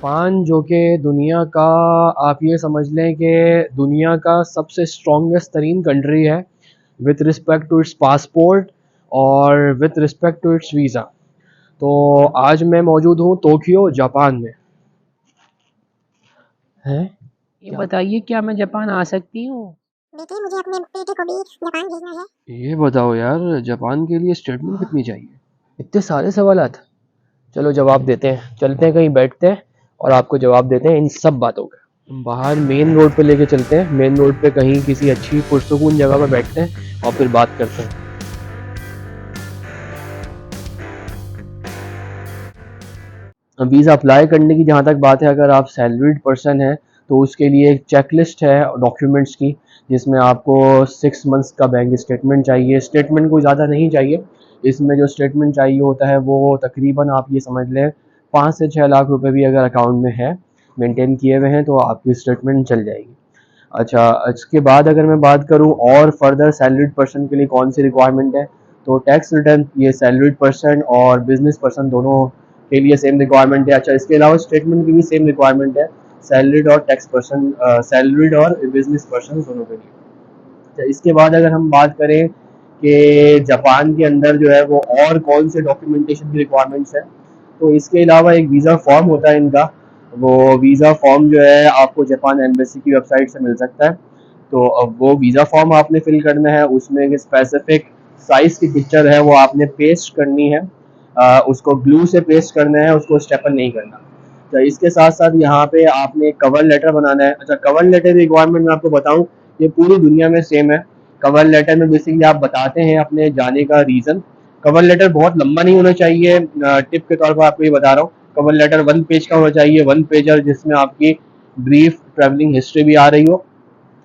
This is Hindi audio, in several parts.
जापान जो कि दुनिया का, आप ये समझ लें कि दुनिया का सबसे स्ट्रॉन्गेस्ट तरीन कंट्री है with respect to its passport और with respect to its visa. तो आज मैं मौजूद हूँ टोक्यो जापान में। हैं? ये बताइए क्या मैं जापान आ सकती हूँ? बेटे मुझे अपने बेटे को भी जापान भेजना है। ये बताओ यार, जापान के लिए स्टेटमेंट कितनी चाहिए? इतने सारे सवालात। चलो जवाब देते हैं, चलते हैं कहीं बैठते हैं और आपको जवाब देते हैं इन सब बातों का। हम बाहर मेन रोड पे लेके चलते हैं, मेन रोड पे कहीं किसी अच्छी पुरसुकून जगह पे बैठते हैं और फिर बात करते हैं। वीज़ा अप्लाई करने की जहाँ तक बात है, अगर आप सैलरीड पर्सन हैं तो उसके लिए एक चेकलिस्ट है डॉक्यूमेंट्स की, जिसमें आपको 6 मंथ्स का बैंक स्टेटमेंट चाहिए। स्टेटमेंट कोई ज़्यादा नहीं चाहिए, इसमें जो स्टेटमेंट चाहिए होता है वो तकरीबन आप ये समझ लें 5 से 6 लाख रुपए भी अगर अकाउंट में है, मेंटेन किए हुए हैं, तो आपकी स्टेटमेंट चल जाएगी। अच्छा, इसके बाद अगर मैं बात करूं और फर्दर सैलरीड पर्सन के लिए कौन सी रिक्वायरमेंट है, तो टैक्स रिटर्न, ये सैलरीड पर्सन और बिजनेस पर्सन दोनों के लिए सेम रिक्वायरमेंट है। अच्छा, इसके अलावा स्टेटमेंट की भी सेम रिक्वायरमेंट है, सैलरीड और टैक्स पर्सन, सैलरीड और बिजनेस पर्सन दोनों के लिए। अच्छा, इसके बाद अगर हम बात करें कि जापान के अंदर जो है वो और कौन से डॉक्यूमेंटेशन की रिक्वायरमेंट्स है, तो इसके अलावा एक वीज़ा फॉर्म होता है इनका। वो वीज़ा फॉर्म जो है आपको जापान एम्बेसी की वेबसाइट से मिल सकता है। तो अब वो वीज़ा फॉर्म आपने फिल करना है, उसमें एक स्पेसिफिक साइज़ की पिक्चर है वो आपने पेस्ट करनी है। उसको ग्लू से पेस्ट करना है, उसको स्टेपल नहीं करना। तो इसके साथ साथ यहाँ पे आपने कवर लेटर बनाना है। अच्छा, कवर लेटर रिक्वायरमेंट मैं आपको बताऊँ, ये पूरी दुनिया में सेम है। कवर लेटर में बेसिकली आप बताते हैं अपने जाने का रीज़न। कवर लेटर बहुत लंबा नहीं होना चाहिए, टिप के तौर पर आपको ये बता रहा हूँ। कवर लेटर 1 पेज का होना चाहिए, 1 पेजर, जिसमें आपकी ब्रीफ ट्रैवलिंग हिस्ट्री भी आ रही हो।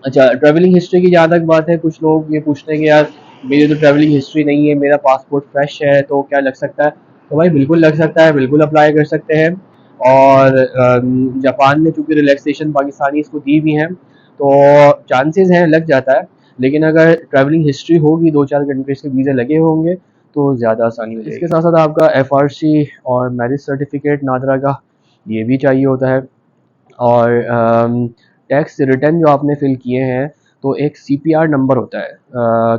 अच्छा, ट्रैवलिंग हिस्ट्री की जहाँ तक बात है, कुछ लोग ये पूछते हैं कि यार मेरी तो ट्रैवलिंग हिस्ट्री नहीं है, मेरा पासपोर्ट फ्रेश है, तो क्या लग सकता है? तो भाई बिल्कुल लग सकता है, बिल्कुल अप्लाई कर सकते हैं। और जापान ने चूंकि रिलैक्सेशन पाकिस्तानीज़ को दी हुई हैं, तो चांसेस हैं लग जाता है। लेकिन अगर ट्रैवलिंग हिस्ट्री होगी, 2-4 कंट्रीज़ के वीज़े लगे होंगे, तो ज़्यादा आसानी हो जाएगी। इसके साथ साथ आपका एफआरसी और मैरिज सर्टिफिकेट नादरा का, ये भी चाहिए होता है। और टैक्स रिटर्न जो आपने फिल किए हैं, तो एक सीपीआर नंबर होता है,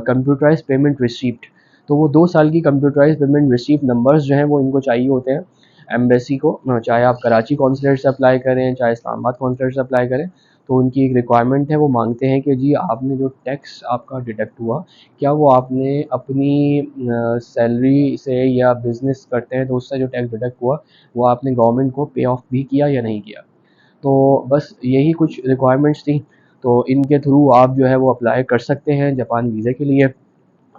कंप्यूटराइज पेमेंट रिसीप्ट। तो वो 2 साल की कंप्यूटराइज पेमेंट रिसीप्ट नंबर्स जो हैं वो इनको चाहिए होते हैं एम्बेसी को, चाहे आप कराची कॉन्सुलेट से अप्लाई करें, चाहे इस्लामाबाद कॉन्सुलेट से अप्लाई करें। तो उनकी एक रिक्वायरमेंट है, वो मांगते हैं कि जी आपने जो टैक्स आपका डिडक्ट हुआ, क्या वो आपने अपनी सैलरी से या बिज़नेस करते हैं तो उससे जो टैक्स डिडक्ट हुआ, वो आपने गवर्नमेंट को पे ऑफ भी किया या नहीं किया। तो बस यही कुछ रिक्वायरमेंट्स थी। तो इनके थ्रू आप जो है वो अप्लाई कर सकते हैं जापान वीज़े के लिए।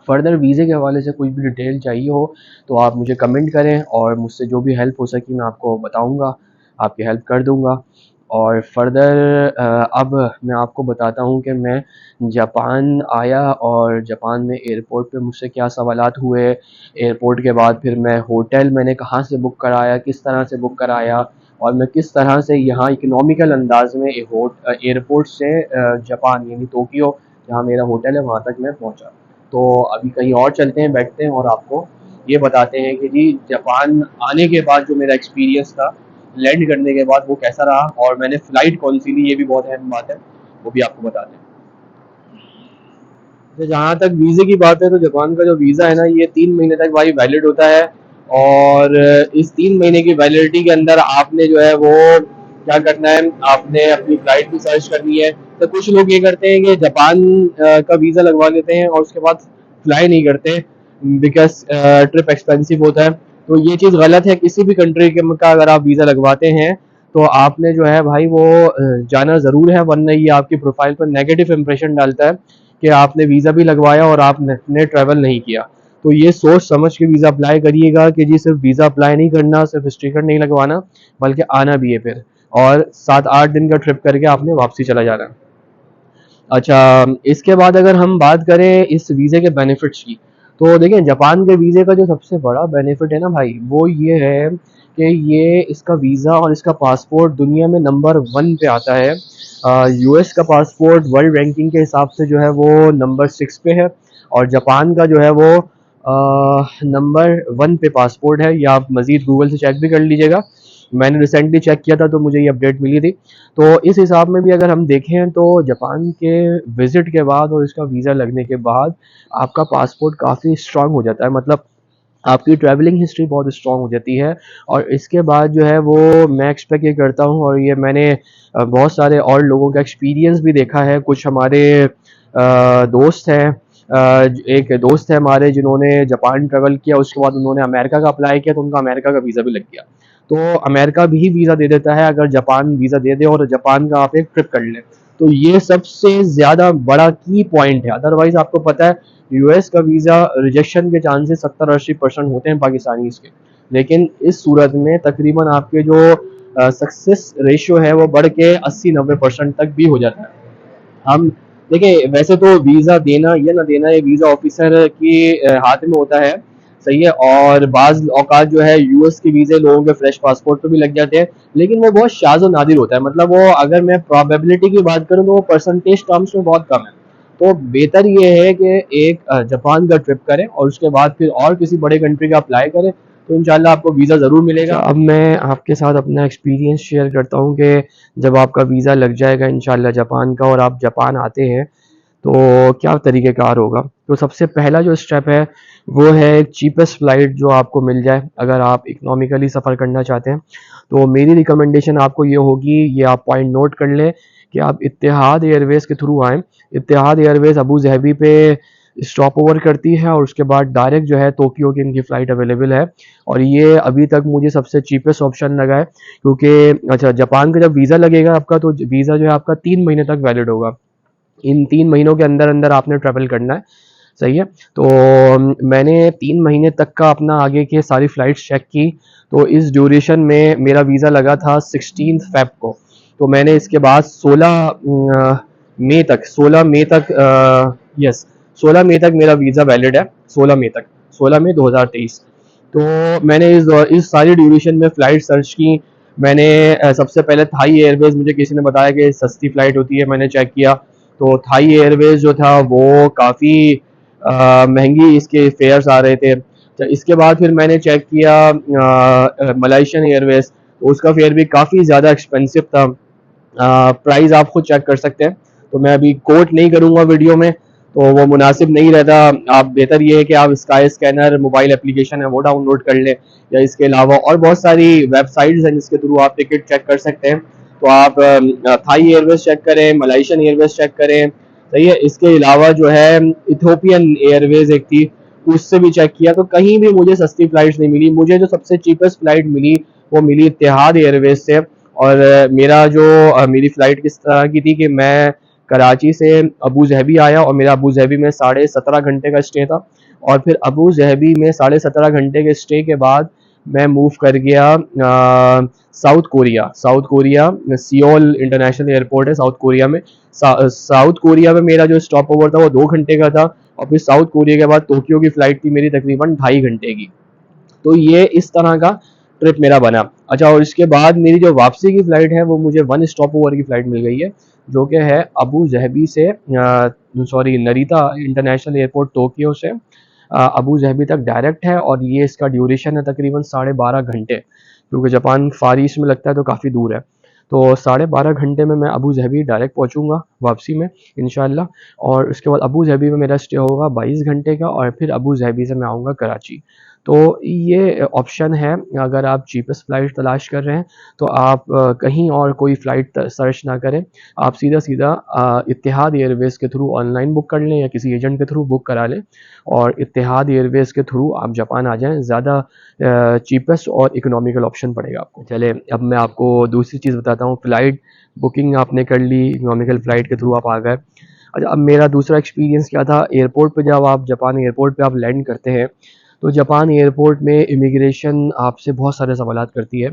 फ़र्दर वीज़े के हवाले से कुछ भी डिटेल चाहिए हो तो आप मुझे कमेंट करें और मुझसे जो भी हेल्प हो सकी मैं आपको बताऊँगा, आपकी हेल्प कर दूँगा। और फ़र्दर अब मैं आपको बताता हूँ कि मैं जापान आया और जापान में एयरपोर्ट पे मुझसे क्या सवालात हुए। एयरपोर्ट के बाद फिर मैं होटल मैंने कहाँ से बुक कराया, किस तरह से बुक कराया, और मैं किस तरह से यहाँ इकोनॉमिकल अंदाज में एयरपोर्ट से जापान यानी टोक्यो, जहाँ मेरा होटल है, वहाँ तक मैं पहुँचा। तो अभी कहीं और चलते हैं, बैठते हैं और आपको ये बताते हैं कि जी जापान आने के बाद जो मेरा एक्सपीरियंस था, लैंड करने के बाद वो कैसा रहा, और मैंने फ़्लाइट कौन सी ली, ये भी बहुत अहम बात है, वो भी आपको बताते हैं। तो जहाँ तक वीज़े की बात है, तो जापान का जो वीज़ा है ना, ये 3 महीने तक भाई वैलिड होता है। और इस 3 महीने की वैलिडिटी के अंदर आपने जो है वो क्या करना है, आपने अपनी फ्लाइट भी सर्च करनी है। तो कुछ लोग ये करते हैं कि जापान का वीज़ा लगवा लेते हैं और उसके बाद फ्लाई नहीं करते, बिकॉज ट्रिप एक्सपेंसिव होता है। तो ये चीज़ गलत है। किसी भी कंट्री के का अगर आप वीज़ा लगवाते हैं तो आपने जो है भाई वो जाना ज़रूर है, वरना ये आपकी प्रोफाइल पर नेगेटिव इंप्रेशन डालता है कि आपने वीज़ा भी लगवाया और आपने ट्रैवल नहीं किया। तो ये सोच समझ के वीज़ा अप्लाई करिएगा कि जी सिर्फ वीज़ा अप्लाई नहीं करना, सिर्फ स्टिकर नहीं लगवाना, बल्कि आना भी है फिर, और 7-8 दिन का ट्रिप करके आपने वापसी चला जाना है। अच्छा, इसके बाद अगर हम बात करें इस वीज़े के बेनिफिट्स की, तो देखिए जापान के वीज़े का जो सबसे बड़ा बेनिफिट है ना भाई, वो ये है कि ये इसका वीज़ा और इसका पासपोर्ट दुनिया में नंबर 1 पे आता है। यूएस का पासपोर्ट वर्ल्ड रैंकिंग के हिसाब से जो है वो नंबर 6 पे है, और जापान का जो है वो नंबर 1 पे पासपोर्ट है। या आप मज़ीद गूगल से चेक भी कर लीजिएगा। मैंने रिसेंटली चेक किया था तो मुझे ये अपडेट मिली थी। तो इस हिसाब में भी अगर हम देखें तो जापान के विज़िट के बाद और इसका वीज़ा लगने के बाद आपका पासपोर्ट काफ़ी स्ट्रांग हो जाता है, मतलब आपकी ट्रैवलिंग हिस्ट्री बहुत स्ट्रांग हो जाती है। और इसके बाद जो है वो मैं एक्सपेक्ट ये करता हूँ, और ये मैंने बहुत सारे और लोगों का एक्सपीरियंस भी देखा है। कुछ हमारे दोस्त हैं, एक दोस्त है हमारे जिन्होंने जापान ट्रैवल किया, उसके बाद उन्होंने अमेरिका का अप्लाई किया तो उनका अमेरिका का वीज़ा भी लग गया। तो अमेरिका भी वीज़ा दे देता है अगर जापान वीज़ा दे दे और जापान का आप एक ट्रिप कर लें। तो ये सबसे ज़्यादा बड़ा की पॉइंट है। अदरवाइज़ आपको पता है यूएस का वीज़ा रिजेक्शन के चांसेस 70-80% होते हैं पाकिस्तानीज़ के, लेकिन इस सूरत में तकरीबन आपके जो सक्सेस रेशियो है वो बढ़ के 80-90% तक भी हो जाता है। हम देखिए, वैसे तो वीज़ा देना या ना देना ये वीज़ा ऑफिसर की हाथ में होता है, सही है। और बाज़ औकात जो है यूएस के वीज़े लोगों के फ्रेश पासपोर्ट पे भी लग जाते हैं, लेकिन वो बहुत शाज़ और नादिर होता है। मतलब वो, अगर मैं प्रोबेबिलिटी की बात करूँ तो वो परसेंटेज टर्म्स में बहुत कम है। तो बेहतर ये है कि एक जापान का ट्रिप करें और उसके बाद फिर और किसी बड़े कंट्री का अप्लाई करें, तो इंशाल्लाह आपको वीज़ा ज़रूर मिलेगा। अब मैं आपके साथ अपना एक्सपीरियंस शेयर करता हूँ कि जब आपका वीज़ा लग जाएगा इंशाल्लाह जापान का और आप जापान आते हैं तो क्या तरीक़ेकार होगा। तो सबसे पहला जो स्टेप है वो है चीपेस्ट फ़्लाइट जो आपको मिल जाए। अगर आप इकोनॉमिकली सफ़र करना चाहते हैं तो मेरी रिकमेंडेशन आपको ये होगी, ये आप पॉइंट नोट कर लें कि आप इत्तेहाद एयरवेज़ के थ्रू आएँ। इत्तेहाद एयरवेज़ अबू ज़हबी पे स्टॉप ओवर करती है और उसके बाद डायरेक्ट जो है टोक्यो की इनकी फ़्लाइट अवेलेबल है, और ये अभी तक मुझे सबसे चीपेस्ट ऑप्शन लगा है। क्योंकि अच्छा, जापान का जब वीज़ा लगेगा आपका तो वीज़ा जो है आपका 3 महीने तक वैलिड होगा। इन 3 महीनों के अंदर आपने ट्रैवल करना है, सही है। तो मैंने 3 महीने तक का अपना आगे के सारी फ़्लाइट्स चेक की, तो इस ड्यूरेशन में मेरा वीज़ा लगा था 16 फ़ेब को। तो मैंने इसके बाद 16 मई तक यस 16 मई तक मेरा वीज़ा वैलिड है, 16 मई तक, 16 मई 2023। तो मैंने इस सारी ड्यूरेशन में फ़्लाइट सर्च की। मैंने सबसे पहले थाई एयरवेज़, मुझे किसी ने बताया कि सस्ती फ़्लाइट होती है, मैंने चेक किया तो थाई एयरवेज़ जो था वो काफ़ी महंगी इसके फेयर्स आ रहे थे। तो इसके बाद फिर मैंने चेक किया मलेशियन एयरवेज़, उसका फेयर भी काफ़ी ज़्यादा एक्सपेंसिव था। प्राइस आप खुद चेक कर सकते हैं, तो मैं अभी कोट नहीं करूँगा वीडियो में, तो वो मुनासिब नहीं रहता। आप बेहतर ये है कि आप स्काई स्कैनर मोबाइल एप्लीकेशन है वो डाउनलोड कर लें, या इसके अलावा और बहुत सारी वेबसाइट्स हैं जिसके थ्रू आप टिकट चेक कर सकते हैं। तो आप थाई एयरवेज़ चेक करें, मलेशियन एयरवेज़ चेक करें, सही है। इसके अलावा जो है इथोपियन एयरवेज़ एक थी, उससे भी चेक किया, तो कहीं भी मुझे सस्ती फ़्लाइट्स नहीं मिली। मुझे जो सबसे चीपेस्ट फ़्लाइट मिली वो मिली इत्तेहाद एयरवेज़ से। और मेरा जो मेरी फ़्लाइट किस तरह की थी कि मैं कराची से अबू ज़हबी आया और मेरा अबू ज़हबी में 17.5 घंटे का स्टे था, और फिर अबू ज़हबी में 17.5 घंटे के स्टे के बाद मैं मूव कर गया south Korea. South Korea Seoul international airport है साउथ कोरिया में। साउथ कोरिया में मेरा जो स्टॉप ओवर था वो 2 घंटे का था, और फिर साउथ कोरिया के बाद टोक्यो की फ़्लाइट थी मेरी तकरीबन 2.5 घंटे की। तो ये इस तरह का ट्रिप मेरा बना। अच्छा, और इसके बाद मेरी जो वापसी की फ़्लाइट है वो मुझे 1 स्टॉप ओवर की फ़्लाइट मिल गई है, जो कि है अबू ज़हबी से नरीता इंटरनेशनल एयरपोर्ट टोक्यो से अबू ज़हबी तक डायरेक्ट है, और ये इसका ड्यूरेशन है तकरीबन 12.5 घंटे, क्योंकि जापान फार ईस्ट में लगता है तो काफ़ी दूर है। तो 12.5 घंटे में मैं अबू ज़हबी डायरेक्ट पहुँचूँगा वापसी में इंशाल्लाह, और उसके बाद अबू ज़हबी में मेरा स्टे होगा 22 घंटे का, और फिर अबू ज़हबी से मैं आऊँगा कराची। तो ये ऑप्शन है, अगर आप चीपेस्ट फ़्लाइट तलाश कर रहे हैं तो आप कहीं और कोई फ़्लाइट सर्च ना करें, आप सीधा-सीधा इत्तेहाद एयरवेज़ के थ्रू ऑनलाइन बुक कर लें या किसी एजेंट के थ्रू बुक करा लें, और इत्तेहाद एयरवेज़ के थ्रू आप जापान आ जाएँ। ज़्यादा चीपेस्ट और इकोनॉमिकल ऑप्शन पड़ेगा आपको। चलें, अब मैं आपको दूसरी चीज़ बताता हूँ। फ़्लाइट बुकिंग आपने कर ली, इकोनॉमिकल फ़्लाइट के थ्रू आप आ गए। अच्छा, अब मेरा दूसरा एक्सपीरियंस क्या था, एयरपोर्ट पे जब आप जापान एयरपोर्ट पे आप लैंड करते हैं तो जापान एयरपोर्ट में इमिग्रेशन आपसे बहुत सारे सवालात करती है,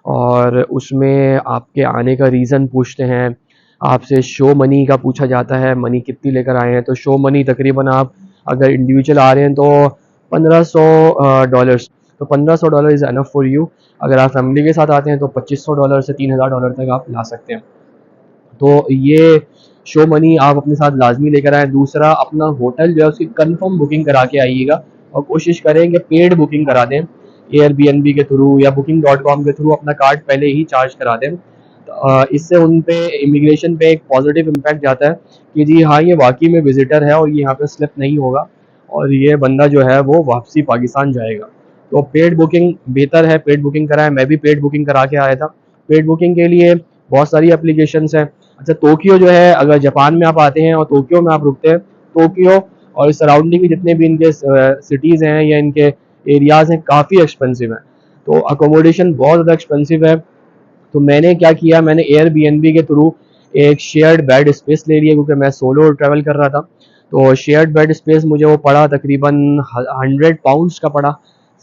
और उसमें आपके आने का रीज़न पूछते हैं, आपसे शो मनी का पूछा जाता है, मनी कितनी लेकर आए हैं। तो शो मनी तकरीबन आप अगर इंडिविजुअल आ रहे हैं तो $1500, तो $1500 इज़ एनफ फॉर यू। अगर आप फैमिली के साथ आते हैं तो $2500 से $3000 तक आप ला सकते हैं। तो ये शो मनी आप अपने साथ लाजमी लेकर आएँ। दूसरा, अपना होटल जो है उसकी कंफर्म बुकिंग करा के आइएगा, और कोशिश करें कि पेड बुकिंग करा दें, एयरबीएनबी के थ्रू या booking.com के थ्रू अपना कार्ड पहले ही चार्ज करा दें। इससे उन पे इमिग्रेशन पे एक पॉजिटिव इम्पैक्ट जाता है कि जी हाँ, ये वाकई में विजिटर है और ये यहाँ पे स्लिप नहीं होगा और ये बंदा जो है वो वापसी पाकिस्तान जाएगा। तो पेड बुकिंग बेहतर है, पेड बुकिंग कराएं। मैं भी पेड बुकिंग करा के आया था। पेड बुकिंग के लिए बहुत सारी एप्लीकेशंस हैं। अच्छा, टोक्यो जो है, अगर जापान में आप आते हैं और टोक्यो में आप रुकते हैं, टोक्यो और सराउंडिंग के जितने भी इनके सिटीज़ हैं या इनके एरियाज़ हैं, काफ़ी एक्सपेंसिव हैं। तो अकोमोडेशन बहुत ज़्यादा एक्सपेंसिव है। तो मैंने क्या किया, मैंने एयरबीएनबी के थ्रू एक शेयर्ड बेड स्पेस ले लिया क्योंकि मैं सोलो ट्रैवल कर रहा था। तो शेयर्ड बेड स्पेस मुझे वो पड़ा तकरीबन 100 पाउंड्स का पड़ा।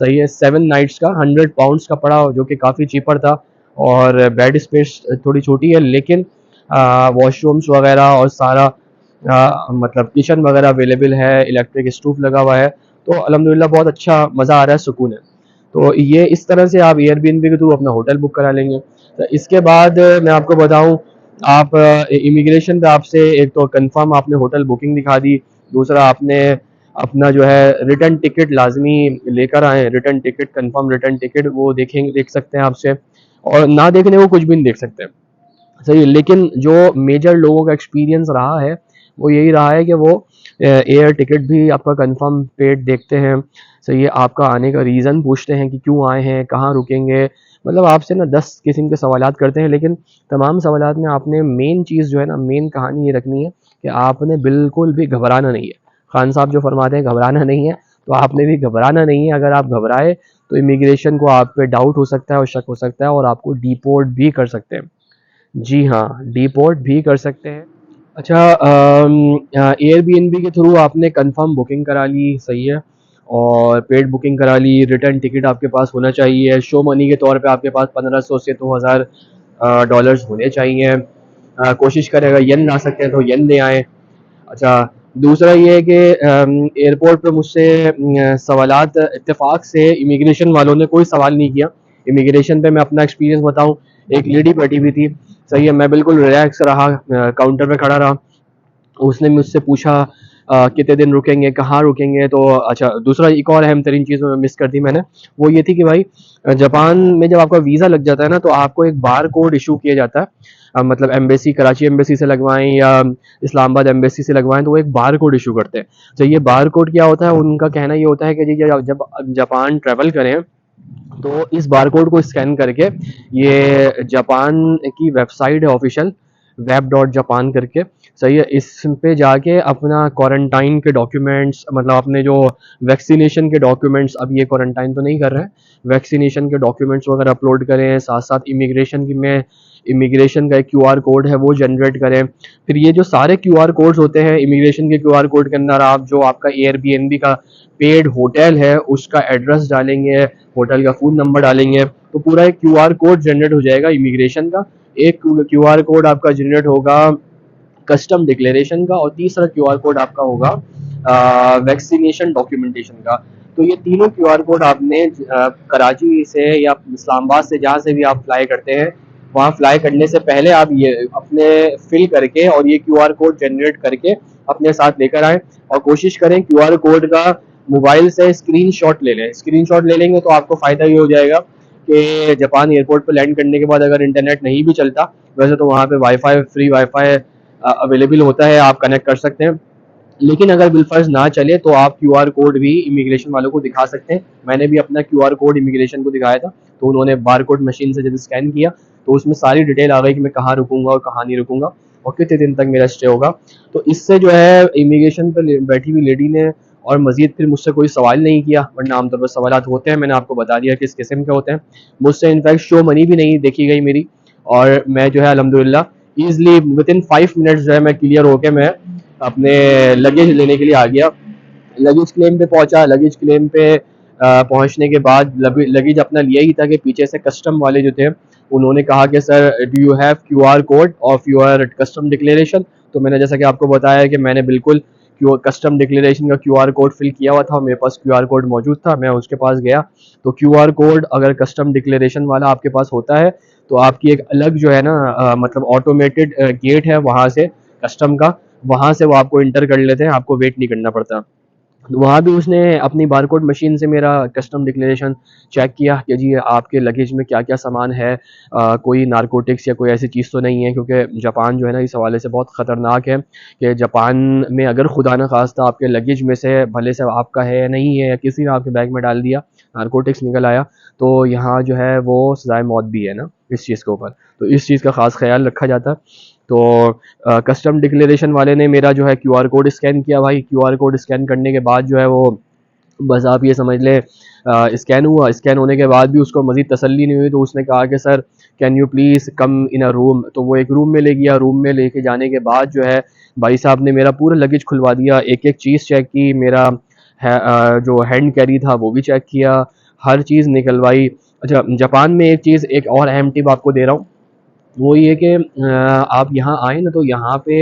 सही है, 7 नाइट्स का 100 पाउंड्स का पड़ा, जो कि काफ़ी चीपर था। और बेड स्पेस थोड़ी छोटी है, लेकिन वॉशरूम्स वगैरह और सारा मतलब किचन वगैरह अवेलेबल है, इलेक्ट्रिक स्टोव लगा हुआ है। तो अल्हम्दुलिल्लाह बहुत अच्छा मज़ा आ रहा है, सुकून है। तो ये इस तरह से आप एयरबीएनबी के थ्रू अपना होटल बुक करा लेंगे। तो इसके बाद मैं आपको बताऊं, आप इमिग्रेशन पे आपसे एक तो कंफर्म आपने होटल बुकिंग दिखा दी, दूसरा आपने अपना जो है रिटर्न टिकट लाजमी लेकर आए। Return ticket, confirm return ticket वो देख सकते हैं आपसे, और ना देखने को कुछ भी नहीं देख सकते। सही है, लेकिन जो मेजर लोगों का एक्सपीरियंस रहा है वो यही रहा है कि वो एयर टिकट भी आपका कंफर्म पेड देखते हैं। सही है, आपका आने का रीज़न पूछते हैं कि क्यों आए हैं, कहाँ रुकेंगे, मतलब आपसे ना 10 किस्म के सवालात करते हैं। लेकिन तमाम सवालात में आपने मेन चीज़ जो है ना, मेन कहानी ये रखनी है कि आपने बिल्कुल भी घबराना नहीं है। खान साहब जो फरमाते हैं घबराना नहीं है, तो आपने भी घबराना नहीं है। अगर आप घबराए तो इमिग्रेशन को आप पे डाउट हो सकता है और शक हो सकता है और आपको डिपोर्ट भी कर सकते हैं। जी हाँ, डिपोर्ट भी कर सकते हैं। अच्छा, एयरबीएनबी के थ्रू आपने कंफर्म बुकिंग करा ली, सही है, और पेड बुकिंग करा ली। रिटर्न टिकट आपके पास होना चाहिए। शो मनी के तौर पे आपके पास 1500 से 2000 डॉलर्स होने चाहिए। कोशिश करें अगर येन ला सकते हैं तो येन ले आएँ। अच्छा, दूसरा ये है कि एयरपोर्ट पे मुझसे सवालात इत्तेफाक से इमिग्रेशन वालों ने कोई सवाल नहीं किया। इमिग्रेशन पे मैं अपना एक्सपीरियंस बताऊं, एक लेडी बैठी हुई थी, सही है, मैं बिल्कुल रिलैक्स रहा, काउंटर पे खड़ा रहा। उसने मुझसे पूछा कितने दिन रुकेंगे, कहाँ रुकेंगे। तो अच्छा, दूसरा एक और अहम तरीन चीज़ मिस कर दी मैंने, वो ये थी कि भाई जापान में जब आपका वीज़ा लग जाता है ना, तो आपको एक बार कोड इशू किया जाता है। मतलब एम्बेसी, कराची एम्बेसी से लगवाएं या इस्लामाबाद एम्बेसी से लगवाएं, तो वो एक बार कोड इशू करते हैं। तो ये बार कोड क्या होता है, उनका कहना ये होता है कि जी जब जापान ट्रैवल करें तो इस बारकोड को स्कैन करके, ये जापान की वेबसाइट है ऑफिशियल, web.japan करके, सही है, इस पे जाके अपना क्वारंटाइन के डॉक्यूमेंट्स, मतलब अपने जो वैक्सीनेशन के डॉक्यूमेंट्स, अब ये क्वारंटाइन तो नहीं कर रहे हैं, वैक्सीनेशन के डॉक्यूमेंट्स वगैरह अपलोड करें। साथ साथ इमिग्रेशन का एक क्यूआर कोड है वो जनरेट करें। फिर ये जो सारे क्यूआर कोड्स होते हैं, इमिग्रेशन के क्यूआर कोड के अंदर आप जो आपका एयरबीएनबी का पेड होटल है उसका एड्रेस डालेंगे, होटल का फ़ोन नंबर डालेंगे, तो पूरा एक क्यूआर कोड जनरेट हो जाएगा इमिग्रेशन का। एक क्यूआर कोड आपका जनरेट होगा कस्टम डिक्लेरेशन का, और तीसरा क्यूआर कोड आपका होगा वैक्सीनेशन डॉक्यूमेंटेशन का। तो ये तीनों क्यूआर कोड आपने कराची से या इस्लामाबाद से, जहाँ से भी आप फ्लाई करते हैं, वहाँ फ्लाई करने से पहले आप ये अपने फिल करके और ये क्यूआर कोड जनरेट करके अपने साथ लेकर आएँ। और कोशिश करें क्यूआर कोड का मोबाइल से स्क्रीनशॉट ले लें। स्क्रीनशॉट ले लेंगे तो आपको फ़ायदा ये हो जाएगा कि जापान एयरपोर्ट पर लैंड करने के बाद अगर इंटरनेट नहीं भी चलता, वैसे तो वहाँ पे वाईफाई, फ्री वाईफाई अवेलेबल होता है, आप कनेक्ट कर सकते हैं। लेकिन अगर बिलफर्ज ना चले तो आप क्यूआर कोड भी इमिग्रेशन वालों को दिखा सकते हैं। मैंने भी अपना क्यूआर कोड इमिग्रेशन को दिखाया था, तो उन्होंने बार कोड मशीन से जब स्कैन किया तो उसमें सारी डिटेल आ गई कि मैं कहाँ रुकूंगा और कहाँ नहीं रुकूंगा और कितने दिन तक मेरा स्टे होगा। तो इससे जो है इमिग्रेशन पर बैठी हुई लेडी ने और मजीद फिर मुझसे कोई सवाल नहीं किया, वरना आमतौर पर सवाल होते हैं, मैंने आपको बता दिया किस किस्म के होते हैं। मुझसे इनफैक्ट शो मनी भी नहीं देखी गई मेरी, और मैं जो है अल्हम्दुलिल्लाह ईजिली विद इन 5 मिनट्स जो है मैं क्लियर होके मैं अपने लगेज लेने के लिए आ गया। लगेज क्लेम पे पहुंचा। लगेज क्लेम पे पहुंचने के बाद लगेज अपना लिया ही था कि पीछे से कस्टम वाले जो थे उन्होंने कहा कि sir do you have QR code of your custom declaration. तो मैंने जैसा कि आपको बताया कि मैंने बिल्कुल कस्टम डिक्लेरेशन का क्यूआर कोड फिल किया हुआ था और मेरे पास क्यूआर कोड मौजूद था। मैं उसके पास गया तो क्यूआर कोड अगर कस्टम डिक्लेरेशन वाला आपके पास होता है तो आपकी एक अलग जो है ना मतलब ऑटोमेटेड गेट है वहाँ से, कस्टम का, वहाँ से वो आपको इंटर कर लेते हैं, आपको वेट नहीं करना पड़ता। तो वहाँ भी उसने अपनी बारकोड मशीन से मेरा कस्टम डिक्लेरेशन चेक किया कि जी आपके लगेज में क्या क्या सामान है, कोई नारकोटिक्स या कोई ऐसी चीज़ तो नहीं है, क्योंकि जापान जो है ना इस हवाले से बहुत ख़तरनाक है कि जापान में अगर खुदा न खास्ता आपके लगेज में से भले से आपका है या नहीं है या किसी ने आपके बैग में डाल दिया नारकोटिक्स निकल आया, तो यहाँ जो है वो सज़ाए मौत भी है ना इस चीज़ के ऊपर। तो इस चीज़ का ख़ास ख्याल रखा जाता है। तो कस्टम डिक्लेरेशन वाले ने मेरा जो है क्यूआर कोड स्कैन किया भाई। क्यूआर कोड स्कैन करने के बाद जो है वो बस आप ये समझ लें स्कैन हुआ। स्कैन होने के बाद भी उसको मज़ीद तसल्ली नहीं हुई, तो उसने कहा कि sir can you please come in a room. तो वो एक रूम में ले गया। रूम में लेके जाने के बाद जो है भाई साहब ने मेरा पूरा लगेज खुलवा दिया, एक एक चीज़ चेक की, मेरा जो हैंड कैरी था वो भी चेक किया, हर चीज़ निकलवाई। अच्छा, जापान में एक चीज़, एक और अहम टिप आपको दे रहा हूँ, वो ये कि आप यहाँ आए ना तो यहाँ पे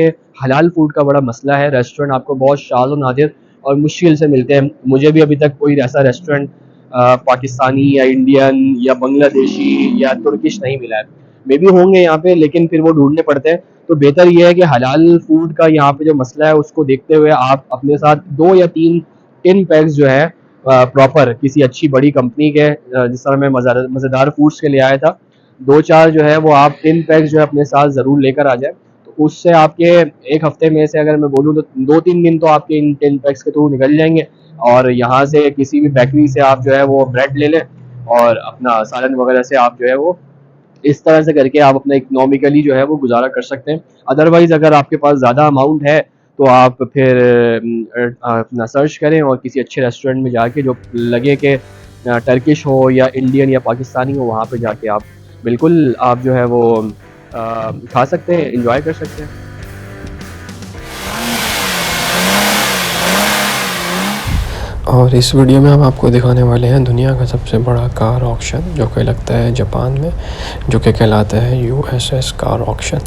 हलाल फूड का बड़ा मसला है। रेस्टोरेंट आपको बहुत शाज़ और नादिर और मुश्किल से मिलते हैं। मुझे भी अभी तक कोई ऐसा रेस्टोरेंट पाकिस्तानी या इंडियन या बांग्लादेशी या तुर्किश नहीं मिला है। मे भी होंगे यहाँ पे, लेकिन फिर वो ढूंढने पड़ते हैं। तो बेहतर ये है कि हलाल फूड का यहाँ पे जो मसला है उसको देखते हुए आप अपने साथ 2 या 3 टिन पैक्स जो है प्रॉपर किसी अच्छी बड़ी कंपनी के, जिस तरह मैं मज़ेदार फूड्स के लिए आया था, 2-4 जो है वो आप टिन पैक्स जो है अपने साथ ज़रूर लेकर आ जाएँ। तो उससे आपके 1 हफ़्ते में से अगर मैं बोलूँ तो 2-3 दिन तो आपके इन टिन पैक्स के थ्रू निकल जाएँगे। और यहाँ से किसी भी बेकरी से आप जो है वो ब्रेड ले लें और अपना सालन वगैरह से आप जो है वो इस तरह से करके आप अपना इकोनॉमिकली जो है वो गुज़ारा कर सकते हैं। अदरवाइज़ अगर आपके पास ज़्यादा अमाउंट है तो आप फिर अपना सर्च करें और किसी अच्छे रेस्टोरेंट में जाके जो लगे कि टर्किश हो या इंडियन या पाकिस्तानी हो, वहाँ पे जाके आप बिल्कुल आप जो है वो खा सकते हैं, एंजॉय कर सकते हैं। और इस वीडियो में हम आपको दिखाने वाले हैं दुनिया का सबसे बड़ा कार ऑक्शन, जो कि लगता है जापान में, जो कि कहलाता है यूएसएस कार ऑक्शन।